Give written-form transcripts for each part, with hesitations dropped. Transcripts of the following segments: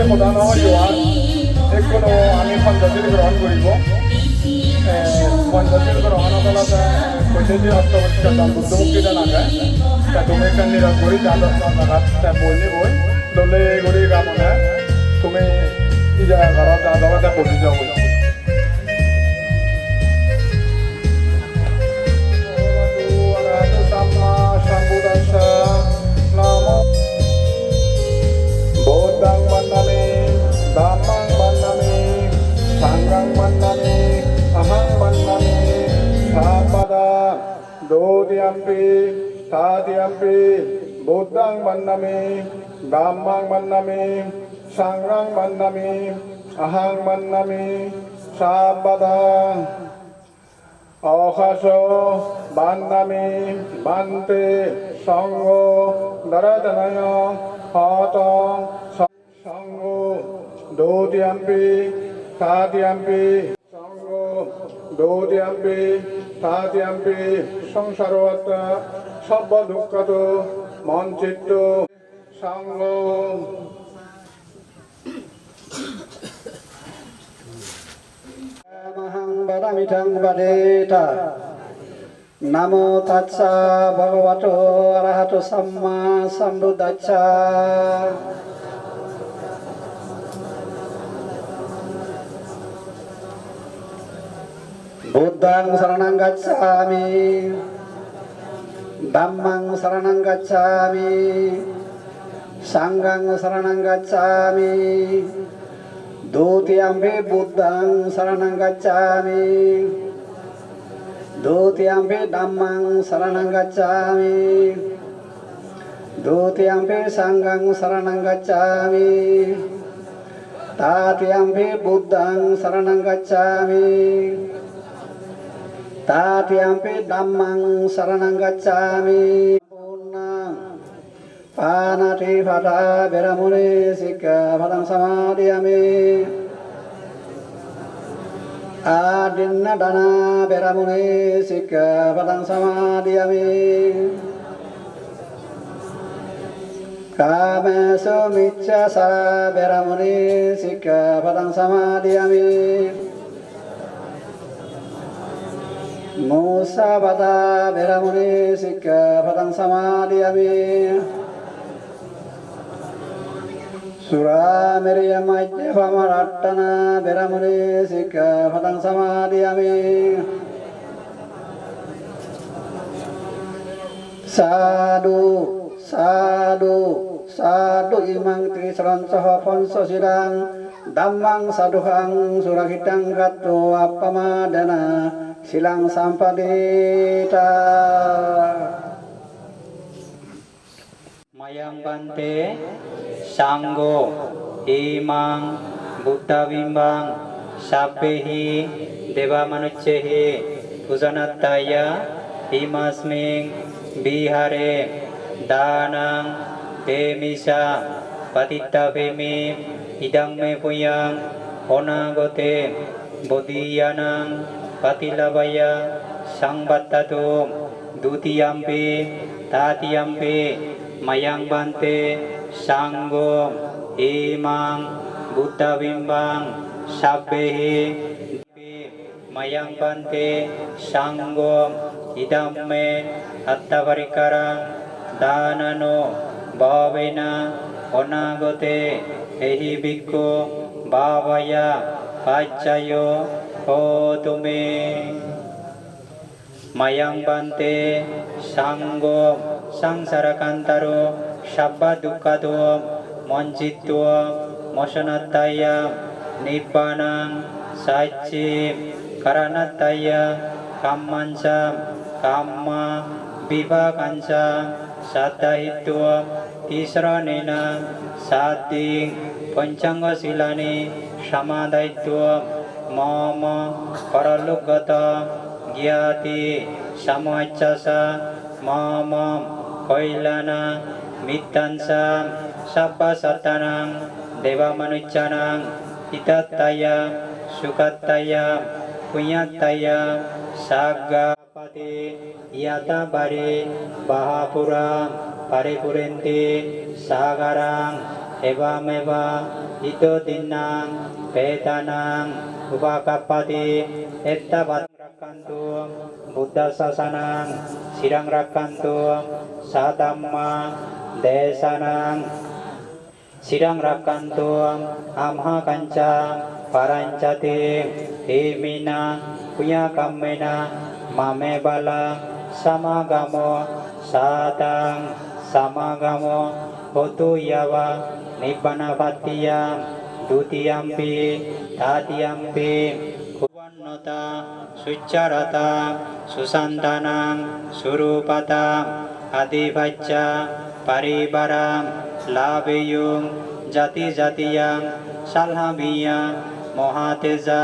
প্রধান হওয়ার কোনো আমি পঞ্চায়েত গ্রহণ করিব পঞ্চায়েত গ্রহণ ফলতে পদ্ধতি অর্থবর্ষিকা দাম বুদ্ধমুক্তিটা নাগায় তা তুমি একটা নিরাশ করি জায়গা বইনি বই দলে গড়ি গামনে তুমি ইজা ঘৰত জায়গাতে বহি যাও Bodang mandami, damang mandami, sanggang mandami, ahang mandami, sapada, dodiampi, tadiampi, bodang mandami, damang mandami, sanggang mandami, ahang mandami, sapada, Okaso, bandami, bante, sango, daradanayo, hato, sango, dodiampi, tadiampi, sango, dodiampi, tadiampi, সংসারওয়াতা, সব্য দুঃখত, মনচিত্ত, sango, Mahang Badamitang Badeta Namo Tatsa Bhagavato Arahato Samma Sambuddhassa Buddhang Saranang Gacchami Dhammang Saranang Gacchami Sanghang Saranang Gacchami Dutiyampi Buddhang Saranang Gacchami Dutiyampi Dhammang Saranang Gacchami Dutiyampi Sanghang Saranang Gacchami Tatiyampi Buddhang Saranang Gacchami Tatiyampi Dhammang Saranang Gacchami Panati Phata Veramuni Sikha Padang Samadhiyami Adinna Dana Veramuni Sikha Padang Samadhiyami Kamesu Micca Sara Veramuni Sikha Padang Samadhiyami Musa Bada Veramuni Sikha Padang Samadhiyami Sura Miriam Pamarattana Veramuni Sikha Padang Samadhiyami Sadhu Sadhu Sadhu Imang Trisran Saha Ponso Sidang Dhammang Saduhang Surakitang Gatto Appamadana Silang Sampadita Mayang Bante Sanggo Imang Buddha Bimbang Sabbehi Deva Manuccehi Pujanattaya Imasming Bihare Danang Demisa Patitta Bhemi Idang Me Puyang Onagote Bodhiyanang Patilabaya Sangbattatu Dutiyampi Tatiyampi Mayang Bante Sanggo Imang Buddha Bimbang Sabbehi Mayang Bante Sanggo Idamme Attavarikaram Danano Bhavena Onagote Ehi Bhikkhu Bhavaya Paccayo Hotume Mayang Bante Sanggo Sangsara-kantaro Sabba Dukkhato Moncitto Mosanataya Nibbanang Sacci Karanattaya Kammansa Kamma Vivakansa Sattahitto Tisranena Sati Pancanga Silani Samadhaitto Mama Paralugata Gyati Samacchasa Mama Koilana Mittansa Sabba Satanang Deva Manuccanang Hitattaya Sukattaya Punyattaya Sagga Pati Yata Bari Bahapura Paripurenti Sagarang evamewa ito dinang petanang upakappati ettavat rakkantu buddha sasanang sirang rakkantu sadhamma desanang sirang rakkantu amha kanca parancati himina punya kammena mame bala samagamo satang samagamo hotu yawa nibbana pattiya dutiyampi tatiyampi kuwannota succarata susantanang surupata adivacca paribaram labeyung jati jatiyang salhabiya mohateja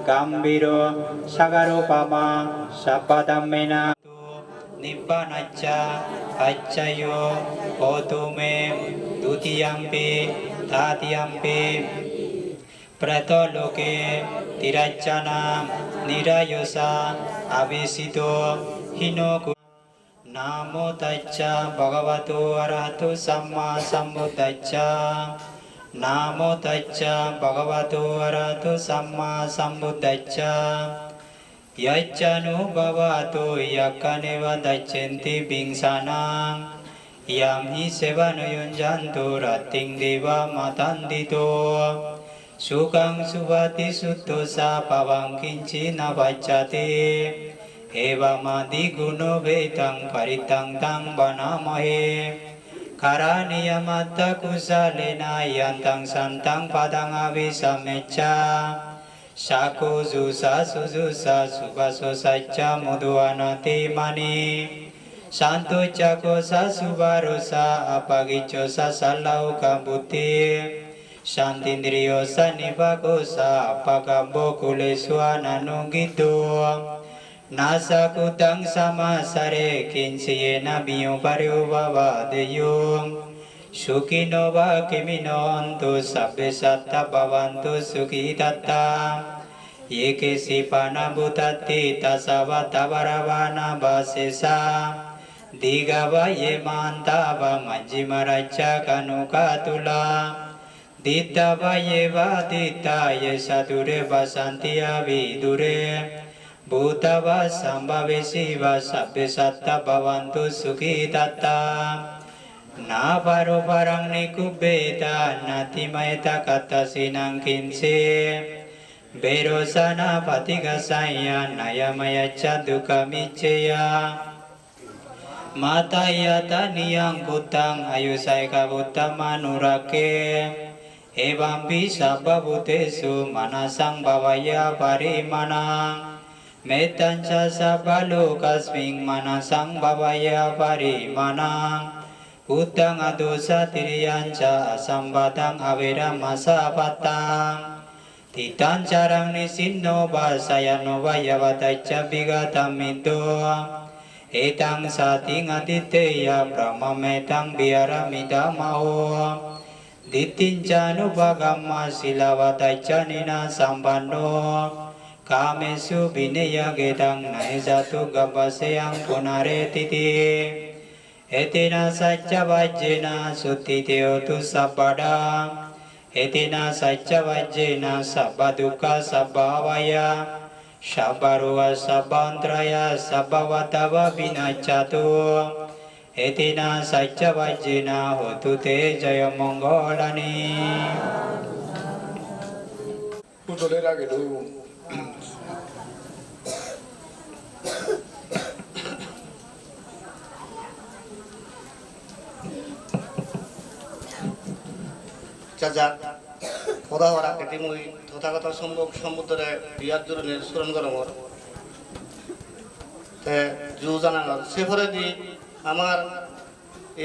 gambiro sagarupama sabadammena nibbanacca accayo otume dutiyampi tatiyampi pratoloke tiracchana nirayosa avisito hinoku namo tacca bhagavato arahato samma sambuddhacca namo tacca bhagavato arahato samma sambuddhacca yaccanu bhavato yakkaneva daccenti bingsanang yam hi sevanu yunjanto ratting deva matandito sukang subati suttosa pavang kinci navacchati evamadi guno vetang paritang tang banamahe karaniyamatta kusalena yantang santang padang avisamecca Sako zusa suzusa subaso sacca muduanati mani santo cako sa subarosa apagicho sa salau kambuti santindriyo sa nibako sa apagambo kuleswa nanungito nasa kutang sama sare kinsiye nabiyo pariyo babadeyong Sukino va kimino antu sabbe satta bhavantu sukhi tatta yeke sipana bhutati tasava tavaravana vasesa digava yemanta va majjimaracha kanukatula ditta va yeva ditta yesadure vasantiya vidure bhuta va sambhavesi va sabbe satta bhavantu sukhi tatta na paro parang nikubeta nati maeta kata sinang kinse berosana patiga saya naya maya caduka miceya mataya taniyang kutang ayusai kabuta manurake evam bisa babutesu manasang bawaya parimanang metanca sabalo kasming manasang bawaya parimanang Utang adosa tiriyanca asambadang avera masa patang Titan carang nisinno basayano vayavatacha bigatamido Etang sating aditeya brahmametang biaramida maho Ditincanu bagamma silavatacha nina sambano Kamesu bineya gedang naizatu gabaseyang punare titi Etina sacca vajjena suttiteo tu sabbada Etina sacca vajjena sabba dukkha sabbavaya Sabbaruva sabbantraya sabbavattava vinacchatu Etina sacca vajjena hotu te jaya mongolani Putolera gitu 자자 보다와라 그때무이 도다가다 সম্মুখ সমুদ্রে বিয়ার জুরনে স্মরণ করমর তে জুজানার সেফরেদি আমার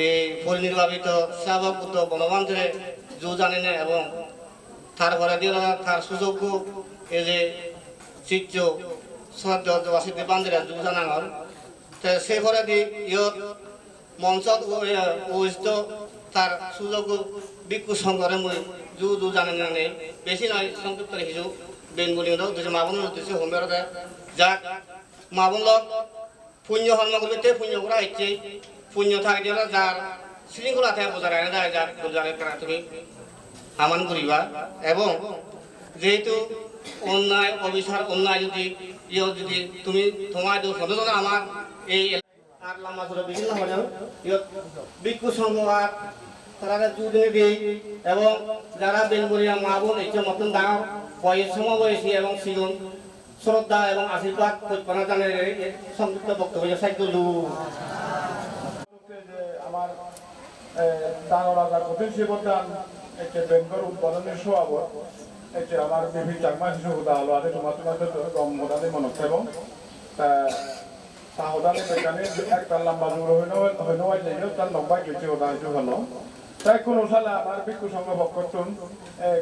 এই পরিনির্বাচিত সেবকপুত বনবান্ধে জুজানিনে এবং তারপরে দিয়ে তার সুযোগ্য এই যে চিত্র সদ্যবাসী বান্ধে জুজানার তে সেফরেদি ইয়ত মঞ্চত উপস্থিত তার সুযোগ্য বিক্ষু সংঘরে মই জু জু জানেন জানে বেশি নয় সংক্ষিপ্ত রেখেছো বেঙ্গলি উদ্দেশ্যে মাবনের উদ্দেশ্যে হোমের যাক মাবন লোক পুণ্য হন্ম করবে তে পুণ্য করা হচ্ছে পুণ্য থাকলে যার শৃঙ্খলাতে বোঝা রাখে যায় যার বোঝার কারণে তুমি হামান করিবা এবং যেহেতু অন্যায় অবিচার অন্যায় যদি যদি তুমি তোমার সচেতন আমার এই আর লম্বা ছোট বিভিন্ন হলেও ভিক্ষু সংঘ আর তারা দুদিনে দিই এবং যারা বেলবরিয়া মা বোন এই মতন ডাঙর বয়স সমবয়সী এবং সিগুন শ্রদ্ধা এবং আশীর্বাদ কল্পনা জানের সংযুক্ত বক্তব্য সাহিত্য আমার ডাঙর রাজা কঠিন শিবদান একটি বেঙ্গল উদ্বোধনের সোয়াব একটি আমার বিভিন্ন চাকমা শিশু হুদা হলো আছে তোমার গম হোদানি মনত থাকব তা হোদানি বেকানি একটা লম্বা জোর হইনো হয় যাইও তার লম্বা গেছে হোদা হইতে হলো তাই কোনো সালে আমার ভিক্ষু সংঘ ভক্তন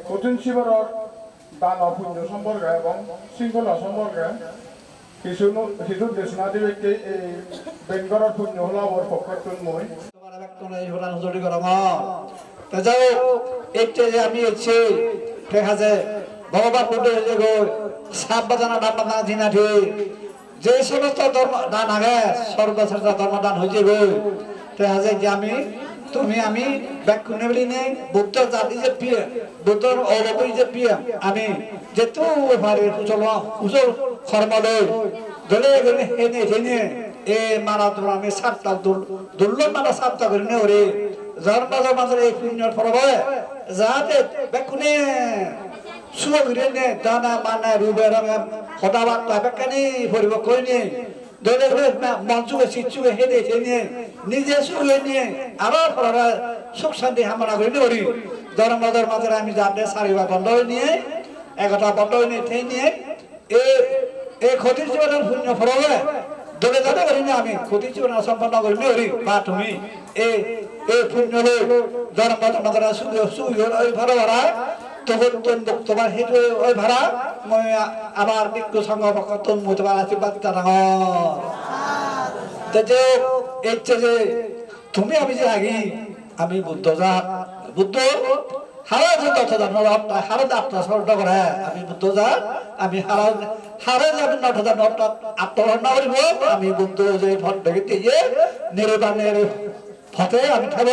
কঠিন শিবরর দান অপুঞ্জ সম্পর্কে এবং শৃঙ্খলা সম্পর্কে কিছু দেশনাদি ব্যক্তি এই বেঙ্গলের পুণ্য হলো আমার ভক্তন মই আমি হচ্ছে দেখা যায় ভগবান সাপ বাজানা ডান বাজানা জিনাঠি যে সমস্ত ধর্ম দান আগে সর্বশ্রেষ্ঠ ধর্মদান হয়েছে গো দেখা যায় যে আমি তুমি আমি ব্যাখ্যা নেবলি নেই বুদ্ধ জাতি যে পিয়ে বুদ্ধর অলপই যে পিয়ে আমি যেহেতু পারে চলো উজল কর্মলৈ ধরে গেলে হেনে হেনে এ মারা তোর আমি সাতটা দুর্লভ মারা সাতটা করে নে ওরে যার মাঝে মাঝে এই পুণ্যর ফল হয় যাতে ব্যাখ্যা সুগরে নে দানা মানা রূপে রঙে হঠাৎ ব্যাখ্যানি পরিব করিনি ধরে ধরে মঞ্চুকে শিশুকে হেনে হেনে নিজে সুখে নিয়ে আরো সুখ শান্তি কামনা করি ওরি ধর্মদের মাঝে আমি যাতে সারিবা বন্ধ হয়ে নিয়ে একটা বন্ধ হয়ে নিয়ে এই ক্ষতির জীবনের পুণ্য ফল ধরে যাতে করি না আমি ক্ষতির জীবন সম্পন্ন করি ওরি বা তুমি এই পুণ্য ধর্মদের মাঝে ওই ভালো ভাড়া তখন তোর বক্তব্য হেঁটে ওই ভাড়া মই আমার ভিক্ষু সংঘ ভক্তন মতো আশীর্বাদ যে তুমি আমি যে আগি আমি বুদ্ধ যা বুদ্ধ হারা যে তথা হারা আপনার স্মরণ করে আমি বুদ্ধ যা আমি হারা যাবেন আত্মহরণ করিব আমি বুদ্ধ যে ভট দেখে নির্বাণের ফতে আমি খাব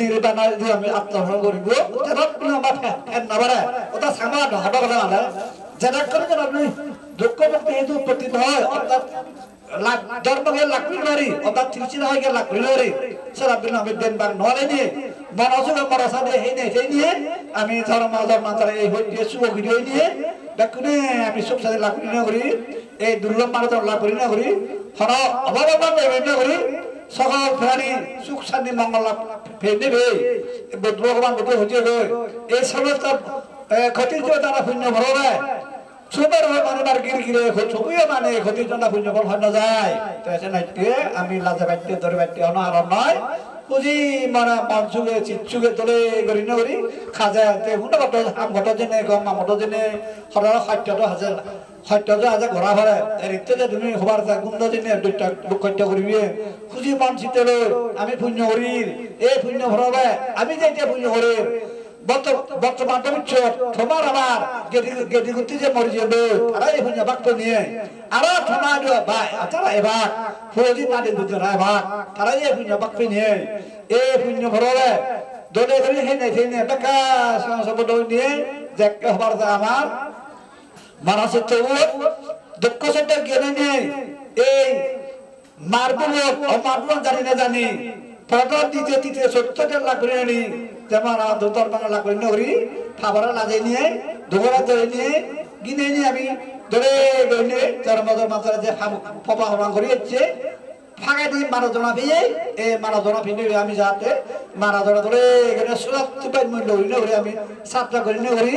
নির্বাণা দিয়ে আমি আত্মহরণ করিব যেটা আমার ফ্যান না বাড়ে ওটা সামা হটা কথা না যেটা করে যেন আপনি দুঃখ মুক্তি হেতু উপস্থিত হয় অর্থাৎ ধর্মকে লাকড়ি মারি অর্থাৎ তিরচিনা হয়ে গেল লাকড়ি মারি সেটা বিনা আমি দেন বাং নলে নিয়ে মনোযোগে মনসা দিয়ে সেই নিয়ে আমি ধর্মান্তরে এই হইতে শুভ ভিডিও নিয়ে দেখুনে আমি সুখ সাথে লাকড়ি না করি এই দুর্লভ মানুষ লাকড়ি না করি হর অভাব না করি সকল প্রাণী সুখ শান্তি মঙ্গল ফের নেবে ভগবান বুদ্ধ হচ্ছে এই সমস্ত ক্ষতির জন্য তারা পুণ্য ভরবে সুন্দর মানে গিরে ছবিও মানে ক্ষতির জন্য পুণ্য ফল হয় না যায় আমি লাজে বাড়তে ধরে বাড়তে অনাহার নয় বুঝি মানে মনসুগে চিৎসুগে তোলে করি না করি খাজা ঘট জেনে গম মট জেনে সদায় সত্যটো হাজে ঘৰা ভৰে ৰীতে যে তুমি হবাৰ গুন্দ জেনে দুটা সত্য কৰিবি খুজি মন চিতে আমি পুণ্য করি এই পুণ্য ভৰাবে আমি যে এতিয়া পুণ্য করি বর্তমান তোমার আমার গেদি গুতি যে মরি যাবে তারা এই পুণ্য বাক্য নিয়ে আরো তোমার ভাই তারা এবার ফৌজি না দিন দুজন এবার তারা এই পুণ্য বাক্য নিয়ে এই পুণ্য ভরাবে দলে ধরে সেই নিয়ে বেকা সব নিয়ে যে হবার আমার মানুষের তো দুঃখ সেটা জ্ঞানে নিয়ে এই মারবুল জানি প্রথম দ্বিতীয় তৃতীয় 70 লাখ করে নি যেমন দোতর বাংলা লাখ করে নগরী খাবার লাজে নিয়ে দোগরা ধরে নিয়ে গিনে নিয়ে আমি ধরে গেলে জন্মদর মাত্রা যে ফপা হবা করে যাচ্ছে ফাঁকা দিয়ে মারাজনা পেয়ে এই মারাজনা ফিরে আমি যাতে মারাজনা ধরে এখানে সুরাত্রিপাই মূল্য করি না করি আমি সাতটা করি না করি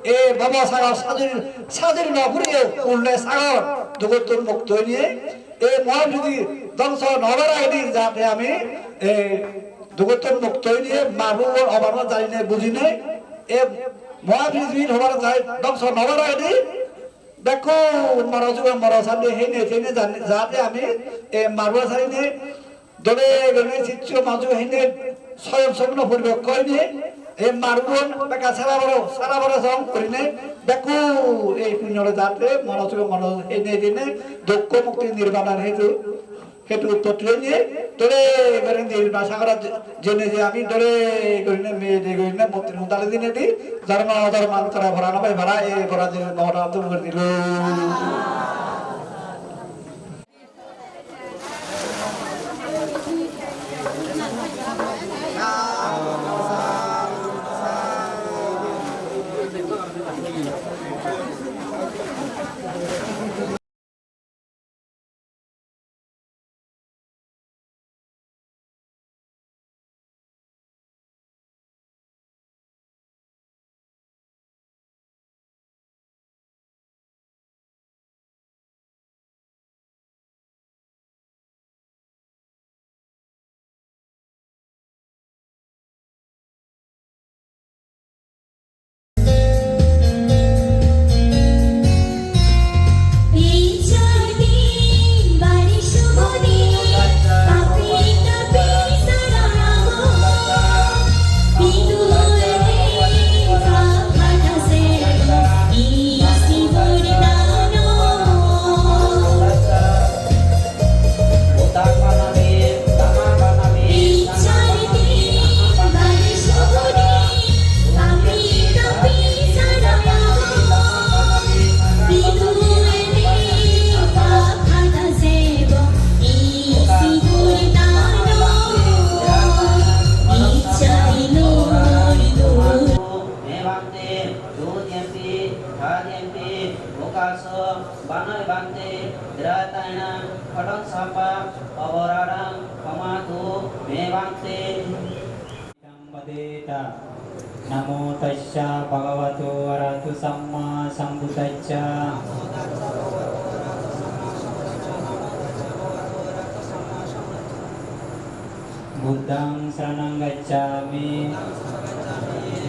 এ বাবা সাগর সাজের না ঘুরিয়ে উল্লে সাগর দুগর মুক্ত হয়ে নিয়ে এই মহান যদি ধ্বংস নবার আগে যাতে আমি এই দুগর মুক্ত হয়ে নিয়ে মারবো অভাব জানি না বুঝি নাই এ মহাপৃথিবীর হবার যায় ধ্বংস নবার আগে দেখো মরজুগে মরসালে হেনে হেনে যাতে আমি এ মারবা সাইনে দলে গনে চিত্র মাজু হেনে স্বয়ং সম্পূর্ণ পরিবেশ কইনি এ মারবন বেকা সারা বড় সং করিনে দেখো এই পুণ্যরে যাতে মরজুগে মর হেনে হেনে দুঃখ মুক্তি নির্বাণের হেতু সেইটো উত্তর তুলে দিয়ে তোরে করেন দিয়ে বাসা করার জন্য যে আমি তোরে করি না মেয়ে দিয়ে করি না মন্ত্রী মন্ত্রালয় দিন এটি ধর্ম মান করা ভরা না ভাই ভরা এই ভরা দিন মহটা তুমি করে দিল Namo tassa bhagavato arahato samma sambuddhassa. Buddhang saranang gacchami,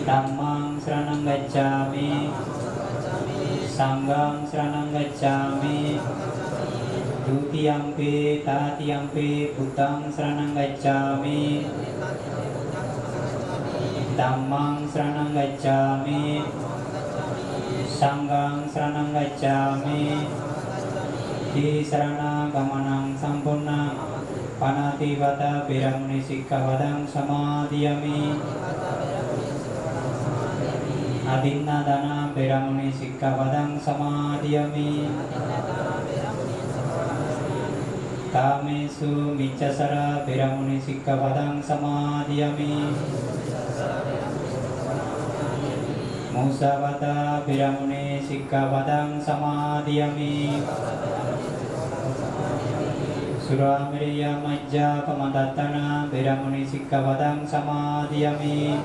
Dhammang saranang gacchami, Sanghang saranang gacchami, Dutiyampi tatiyampi Buddhang saranang gacchami, Dhammang saranang gacchami, Sanghang saranang gacchami, Di sarana gamanang sampurnang Panatipata Biramuni Sikkhapadang Samadhiyami, Adinnadana Biramuni Sikkhapadang Samadhiyami, Kamesu Miccasara Biramuni Sikkhapadang Samadhiyami, Musavata Biramuni Sikkhapadang Samadhiyami, Suramiriya Majja Pamadatana Biramuni Sikkhapadang Samadhiyami,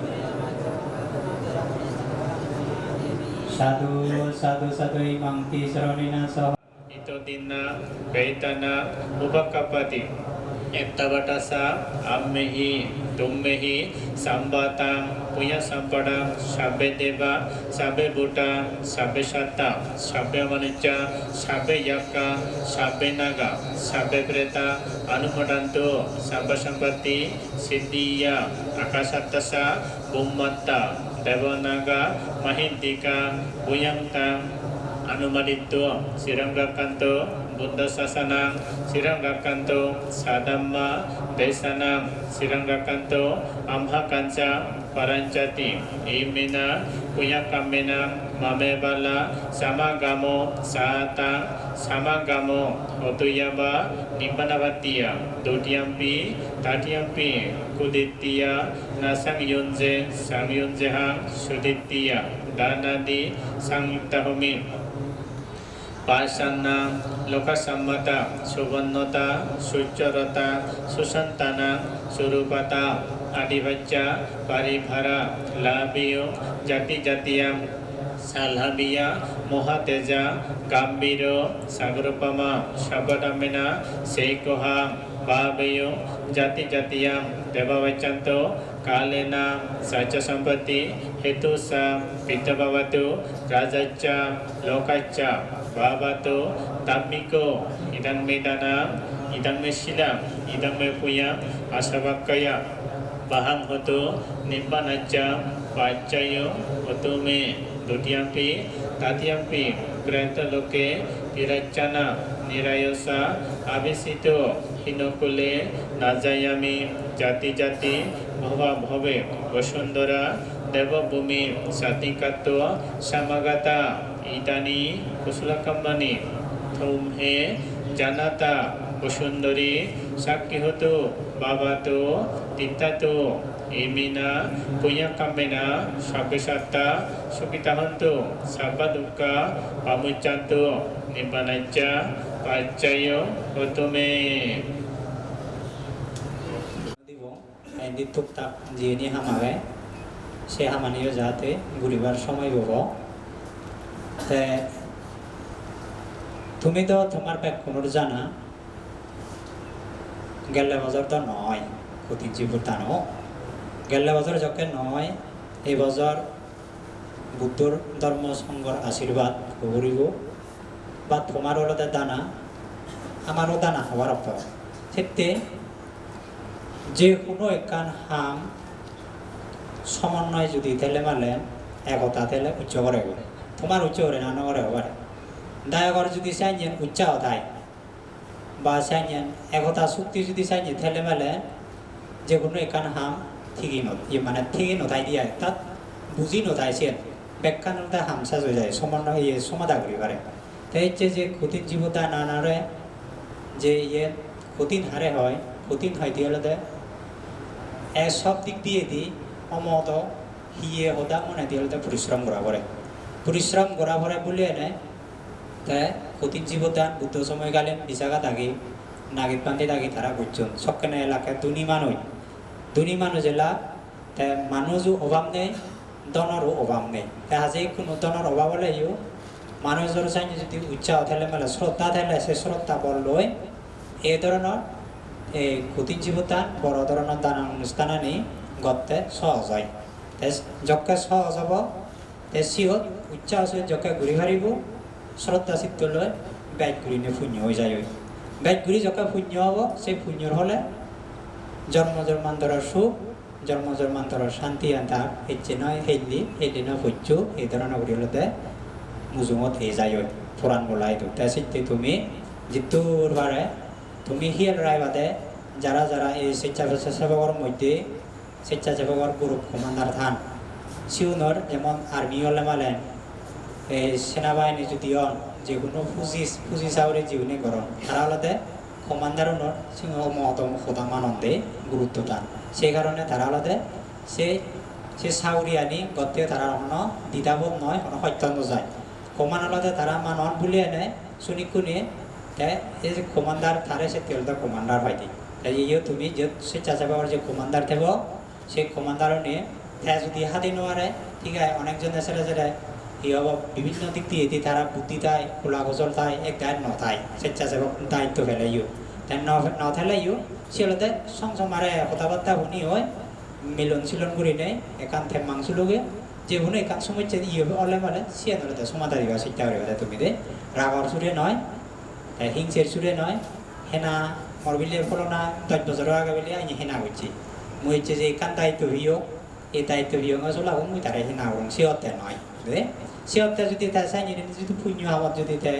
Sadhu Sadhu Sadhu Imangti Saronina Soha Ito Dinna Kaitana Upakapati Ettavatasa Ammehi Tummehi Sambatang Punya Sampadang Sabbe Deva Sabbe Bhuta Sabbe Satta Sabbe Manuja Sabbe Yaka Sabbe Naga Sabbe Preta Anumodanto Sabba Sampati Siddhiya Akasattasa Bummatta Devanaga Mahindika Buyangtang Anumaditto Siranggakanto Buddha Sasanang Siranggakanto Sadamma Desanang Siranggakanto Amhakanca Paranjati Imena Puyakamena Mamebala Samagamo Sata Samagamo Otuyaba Nimbanavatiya Dutiyampi Tatiyampi Kudittiya Nasang Yunze Sang Yunzehang Sudittiya Danadi Sangyuktahumi Pasana Lokasammata Subannota Sucharata Susantana Surupata Adivacca Paribhara Labiyo Jati Jatiyam Salhabiya Mohateja Gambiro Sagrupama Shabadamena Seikoha Babayo Jati Jatiyam Devavaccanto Kalena Sacha Sampati Hetusa Pitabhavatu Rajacha Lokacha Bhavatu Tammiko Idang Medana Idang Mesila Idang Mepuya Asavakaya Bahang Hotu Nibbanacha Pachayo Otume Dutiyampi Tatiyampi Granta Loke Pirachana নিরায়সা আবেশিত হীনকুলে না যাই আমি জাতি জাতি ভবা ভবে বসুন্ধরা দেবভূমি সাতিকাত্ব সমাগতা ইদানি কুশলকাম্মানি থৌমহে জানাতা বসুন্ধরী সাক্ষী হতো বাবাতো তিত্তাতো ইমিনা পুণ্যকামেনা সব্যসাত্তা সুখিতাহন্তু সাব্বাদুক্কা পামুচ্চান্তু নিব্বানাচ্চা পাচ্চায় গতমে দিব এন্দি টুকটাক যিনি হামাগে সে হামানিও যাতে ঘুরিবার সময় হব তে তুমি তো তোমার ব্যাকুণর জানা গেলে বছর তো নয় ক্ষতি জীবতানো গেলে বছর যকে নয় এই বছর বুদ্ধর ধর্ম সংঘর আশীর্বাদ করিব বা তোমার হলতে দানা আমারও দানা হওয়ার পর সেতে যে কোনো একান হাম সমন্বয় যদি তেলে মালে একতা তেলে উচ্চ করে তোমার উচ্চ করে না করে পারে দায়গর যদি চাইছেন উচ্চাহ তাই বা চাইছেন একতা চুক্তি যদি চাইছেন তেলে মালে যে কোনো একান হাম ঠিকই মানে ঠিকই নথাই দিয়ে তাত বুঝি নথাইছেন ব্যাখ্যানতা হামসা হয়ে যায় সমন্বয় সমাধা করি পারে তাই যে কঠিন জীবতা নানারে যে কঠিন হারে হয় কঠিন হয় দিয়ে সব দিক দিয়ে দি অমত হিয়ে হদা মনে দিয়ে পরিশ্রম করা পড়ে পরিশ্রম করা পড়ে বলে এনে তাই কঠিন জীবদান বুদ্ধ সময়কালীন বিশাখা থাকি নাগিত পান্তি থাকি তারা বুঝছেন সবখানে এলাকায় দুনি মানুষ এলা তাই মানুষও অভাব নেই দনেরও অভাব নেই তাই আজি কোনো দনের অভাব হলেও মানুষের চাই যদি উৎসাহ থাকলে মেলে শ্রদ্ধা থাকলে সে শ্রদ্ধা বল লৈ এই ধরনের এই কঠিন জীবদান বড় ধরনের দান অনুষ্ঠান আনি গতে সহজ হয় যকে সহজ হব তে সিহত উচ্চাহ আছে যকে ঘুরি হারিব শ্রদ্ধা চিত্ত লৈ ব্যাগ ঘুরি নিয়ে শূন্য হয়ে যায় ব্যাগ ঘুরি যকে শূন্য হব সেই শূন্যর হলে জন্ম জন্মান্তরের সুখ জন্ম জন্মান্তরের শান্তি আনতা হেঁচে নয় হেলি নয় সহ্য এই ধরনের ঘুরি হলতে মুজুমত হয়ে যায় পুরাণ বলাই তো তাই চিত্তে তুমি যিটোর বারে তুমি হিয়াল রায় বাদে যারা যারা এই স্বেচ্ছাসেবকের মধ্যে স্বেচ্ছাসেবকের গ্রুপ কমান্ডার থান সিউনর যেমন আর্মি হলে মালেন এই সেনাবাহিনী যদি হন যে কোনো পুঁজি চাউরি জীবনী গরম তারা হলতে কমান্ডার সিংহ মহতম সদাম আনন্দে গুরুত্ব টান সেই কারণে তারা হলতে সে চাউরি আনি গতে তারা কোনো দ্বিধাবোধ নয় কোনো সত্যান্ত যায় কমান হলতে তারা মানন বুলি এনে শুনি শুনিয়ে এই যে কমান্ডার তারে সে তেলটা কমান্ডার হয় তাই ইয়ে তুমি যে স্বেচ্ছাসেবকের যে কমান্ডার থাকব সেই কমান্ডারও নিয়ে যদি হাতে নোয়ারে ঠিক আছে অনেকজন এসে যেটা ই হব বিভিন্ন দিক দিয়ে তারা বুদ্ধি তাই খোলা গজল তাই এক গায়ের নথায় স্বেচ্ছাসেবক দায়িত্ব ফেলাইও তাই নথেলাইও সে হলতে সংসমারে কথাবার্তা শুনি হয় মিলন সিলন করে নেই একান থেম মাংস লোকে যে শুনে একান সমস্যা ইয়ে অলে মানে সে নলে সমাধা দিবা চেষ্টা করিবা তুমি দে রাগর সুরে নয় হিংসের সুরে নয় হেনা মরবিলের ফলনা 10 বছর আগে বলে আমি হেনা করছি মুই হচ্ছে যে একান দায়িত্ব হিও এই দায়িত্ব হিও চলা মুই তারা হেনা করুন সে অর্থে নয় বুঝলে সে অর্থে যদি তাই চাই যদি পুণ্য আমার যদি তাই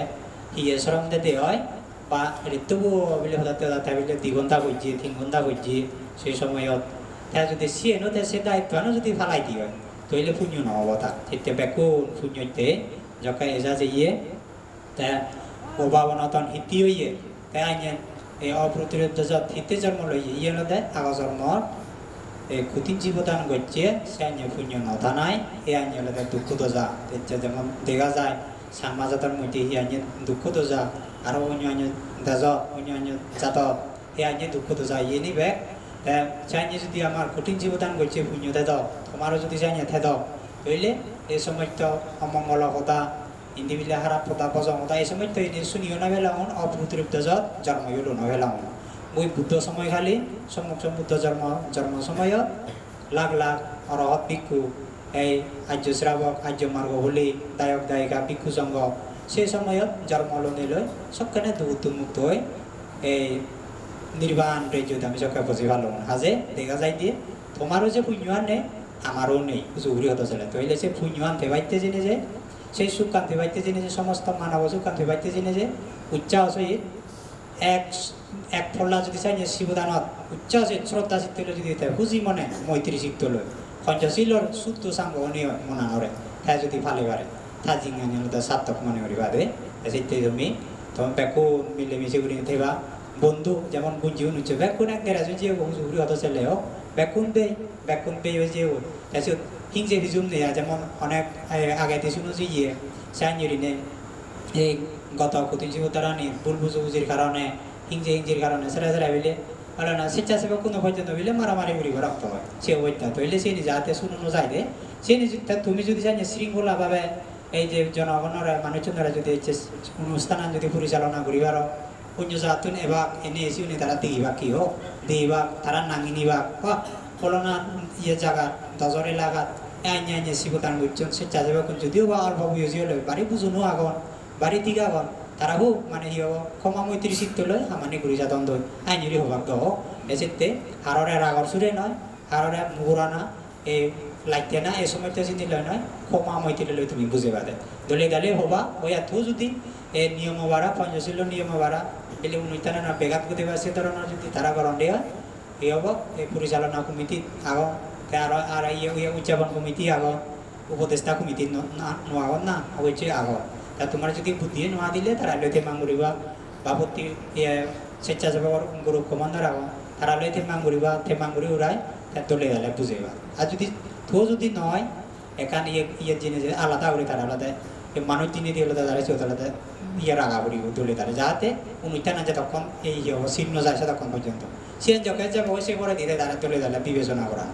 হিয়ে শ্রম দিতে হয় বা ঋতুবু বলে হঠাৎ বলে 2 ঘন্টা করছি 3 ঘন্টা করছি সেই সময়ত তাই যদি সে নতে সে দায়িত্ব যদি ফালাই দিয়ে হয় তৈলে পুণ্য নহব তা তেতিয়া বেকুন পুণ্যতে যকা এজা যাইয়ে তা অভাবনতন হিতি হইয়ে তাই আইন এই অপ্রতিরোধ যত হিতে জন্ম লইয়ে ইয়ে নদে আগা জন্মর এই কঠিন জীবদান করছে সে আইন পুণ্য নথা নাই এই আইন হলে দুঃখ দোজা যেমন দেখা যায় সমাজতার মধ্যে ই আইন দুঃখ দোজা আরও অন্য দাজ অন্য জাত এই আইন দুঃখ দোজা ইয়ে নিবে চাই যদি আমার কঠিন জীবদান করছে পুণ্য দে দাও তোমারও যদি চাই থে দাও তৈলে এই সময় তো অমঙ্গল কথা ইন্দিবিলা হারা পদা পজমতা এই সময় তো এনে শুনিও না ভেলাম অপ্রতিরূপ যত জন্মইলো না ভেলাম ওই বুদ্ধ সময় খালি সম্মুখ বুদ্ধ জন্ম সময়ত লাখ লাখ অরহত ভিক্ষু এই আর্য শ্রাবক আর্য মার্গ হলি দায়ক দায়িকা ভিক্ষু সংঘ সেই সময়ত জন্ম লই সবখানে দুমুক্ত হয়ে এই নির্বাণ রাজ্যতে আমি সবকে বুঝি ভালো হাজে দেখা যায় দিয়ে তোমারও যে পুণ্য নেই আমারও নেই জুহুরি হতে চলে তৈলে সে পুণ্য আনতে বাইতে জেনে যে সেই সুখ কান্তি পাইতে জেনে যে সমস্ত মানব সুখ কান্তি পাইতে জেনে যে উচ্চাস সহিত এক এক ফল্লা যদি চাই যে শিবদানত উচ্চাস শ্রদ্ধা চিত্ত যদি হুজি মনে মৈত্রী চিত্ত লয় পঞ্চশীলর শুদ্ধ সাঙ্গ অনিয় মনা হরে হ্যাঁ যদি ফালে পারে তা জিঙ্গানি সার্থক মনে করি বাদে সেইটাই তুমি তখন বেকুন মিলেমিশে করি থেবা বন্ধু যেমন বুঝিও নিচ্ছে বেকুন এক দেড় যে হুজুরি হতো ছেলেও বেকুন পেয়ে যে তাৰপিছত হিংসে হিজুম নেয়া যেমন অনেক আগাইতে শুনো যে ইয়ে সাইনিনে এই গত কুতিজি উত্তরানি ভুল বুঝুবুঝির কারণে হিংসির কারণে সেরা সেরা বিলে বলে না স্বেচ্ছাসেবক কোনো পর্যন্ত বিলে মারামারি উড়িব রক্ত হয় সে বইটা তৈলে সে নিজে হাতে শুনো যায় দে সে নিজে তুমি যদি জানি শৃঙ্খলাভাবে এই যে জনগণের মানুষজনেরা যদি অনুষ্ঠান যদি পরিচালনা করিবার অন্য জাতুন এবার এনে এসে উনি তারা দিবা কি হোক দিবা তারা নাঙি নিবা ফলনা ইয়ে জায়গা দজর এলাকাত আইনে আইনে শিবতান বুঝছেন স্বেচ্ছাসেবক যদিও বা অল্প বুঝিও লয় বাড়ি বুঝুনো আগন বাড়ি দিকে আগন তারা হোক মানে হি হব ক্ষমা মৈত্রী চিত্ত লয় সামান্য গুড়ি যা দ্বন্দ্ব আইনেরই হবাক দহ এসেতে হাররে রাগর সুরে নয় হাররে মুগুরানা এই লাগতে না এই সময়টা চিনি লয় নয় ক্ষমা মৈত্রী লয় তুমি বুঝে বাদে দলে গালে হবা ওই এত যদি এই নিয়ম বাড়া পঞ্চশীল নিয়ম বাড়া বেলে উন্নয়ন না বেগাত গতি বা সে ধরনের যদি তারা গরম দেওয়া এই হব এই পরিচালনা কমিটি আগন আর ইয়ে উদযাপন কমিটি আগন উপদেষ্টা কমিটি নোয়াগন না হয়েছে আগন তা তোমার যদি বুদ্ধি নোয়া দিলে তারা লইতে মাঙ্গুরিবা বাপত্তি স্বেচ্ছাসেবক গ্রুপ কমান্ডার আগন তারা লইতে মাঙ্গুরিবা তে মাঙ্গুরি উড়ায় তার দলে গেলে বুঝেবা আর যদি থো যদি নয় এখান ইয়ে জিনিস আলাদা করে তারা আলাদা মানুষ জিনিস দিয়ে আলাদা দাঁড়াইছে আলাদা ইয়ে রাগা করি দলে দাঁড়ে যাতে উনিটা না যে তখন এই চিহ্ন যায় তখন পর্যন্ত সে যখন যাবো সে পরে ধীরে দাঁড়ায় দলে দাঁড়ায় বিবেচনা করা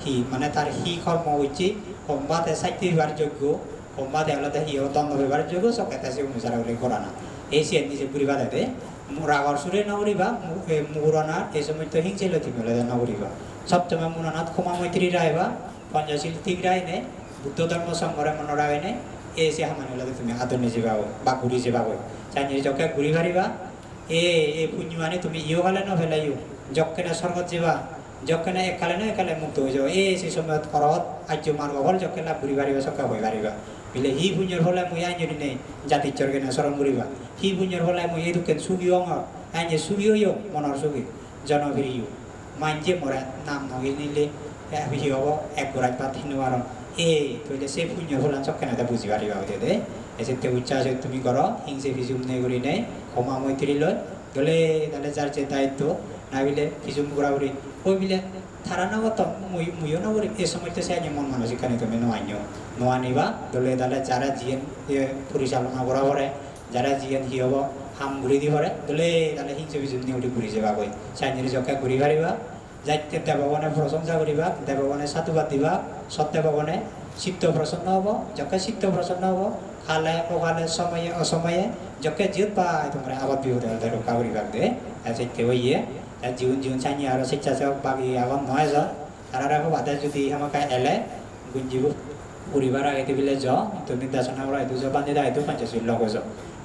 হি মানে তার হি কর্ম হচ্ছে সম্বাদে সাহিত্য বিভার যোগ্য সম্বাদে আলাদা হি দ্বন্দ্ব বিভার যোগ্য সকাতে সে অনুসারে বলে করা না এই সে নিজে ঘুরিবা দেবে রাগর সুরে নগরিবা মুগুরনাথ এই সময় তো হিংসে লতি মেলে নগরিবা সপ্তমে মুনানাথ ক্ষমা মৈত্রী রায়বা পঞ্চশীল ঠিক রায় নে বুদ্ধ ধর্ম সংঘরে মনোরায় নে এই সে হামানি লাগে তুমি আদর নিজে পাবো বা ঘুরি যে পাবো চাইনি যকে ঘুরি পারিবা এ পুণ্য মানে তুমি ইও গালে ন ফেলাইও যকে না স্বর্গত যাবা যকে না একালে না একালে মুক্ত হয়ে যাও এই সেই সময় করত আর্য মার্গ ফল যকে না ঘুরি পারিবা সকা হয়ে পারিবা বিলে হি পুণ্যর ফলে মুই আইনি নেই জাতির চর্গে না স্মরণ করিবা হি পুণ্যর ফলে মুই এই দুঃখে সুখী অঙর আইনে সুখীও মনের সুখী জনপ্রিয় মাইনজে মরা নাম নগি নিলে হি হব এক গোড়ায় বা তিন বারণ এই তৈলে সে পুণ্যর ফলান চক্কে না বুঝি পারিবা দে এসে উচ্চাস তুমি করো হিংসে ফিজুম নেই করি নেই ক্ষমা মৈত্রী লয় দলে তাহলে যার যে দায়িত্ব না বিলে ফিজুম ঘোরাঘুরি ওই বিলে তারা না কত মুইও না করি এ সময়তে সে মন মানসিক তুমি নোয়া নিবা দলে তাহলে যারা জিএন পরিচালনা করা পরে যারা জিএন হি হব হাম ঘুরি দি পরে দলে তাহলে হিংসে ফিজুম নিয়ে উঠি ঘুরি যাবা কই চাইনির চকে ঘুরি পারিবা যাইতে দেবগণে প্রশংসা করিবা দেবগণে সাধুবাদ দিবা সত্যভগণে চিত্ত প্রসন্ন হব যকে চিত্ত প্রসন্ন হব খালে অকালে সময়ে অসময়ে যকে জিত পায় তোমরা আবার বিপদে রক্ষা করিবার দে সেইতে হইয়ে জীবন চাইনি আর স্বেচ্ছাসেবক বাকি এখন নয় যা তারা বাদে যদি আমাকে এলে গুঞ্জিব পরিবার আগে দিলে য তো নির্দেশনা করা হয়তো বান্ধি দেয় হয়তো পঞ্চশীল লগ হয়েছ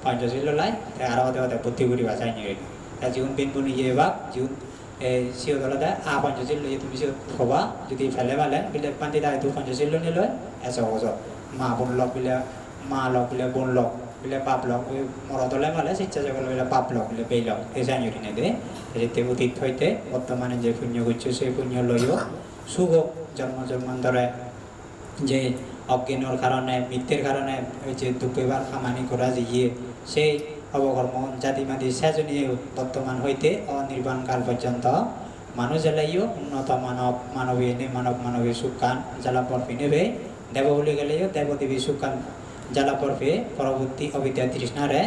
পঞ্চশীল লাই আর হতে ভর্তি করিবা চাইনি জীবন পিন বুনি ইয়ে বা জীবন সিও দলতে পঞ্চশীল লইয়ে তুমি সিও হবা যদি ফেলে ভালে বিলে বান্ধি দেয় হয়তো পঞ্চশীল নি লয় এস হজ মা বোন লগ বিলে মা লগ বিলে বোন লগ বিলে বাপ লগ মরদলে মালে স্বেচ্ছাসেবক বিলে বাপ লগ বিলে বেই লগ এই চাইনি দে যেতে অতীত হইতে বর্তমানে যে পুণ্য করছে সেই পুণ্য লইও সুখ জন্মান্তরে যে অজ্ঞানের কারণে মিথ্যের কারণে ওই যে দুপেবার খামানি করা যে সেই অবকর্ম জাতিমাদি সেজনীয় বর্তমান হইতে অনির্বাণ কাল পর্যন্ত মানুষ জ্বালাইও উন্নত মানবী সুখান জ্বালাপর নেবে দেব বলে গেলেও দেবদেবী সুখান জ্বালাপর পরবর্তী অবিদ্যা তৃষ্ণারে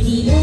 জীবন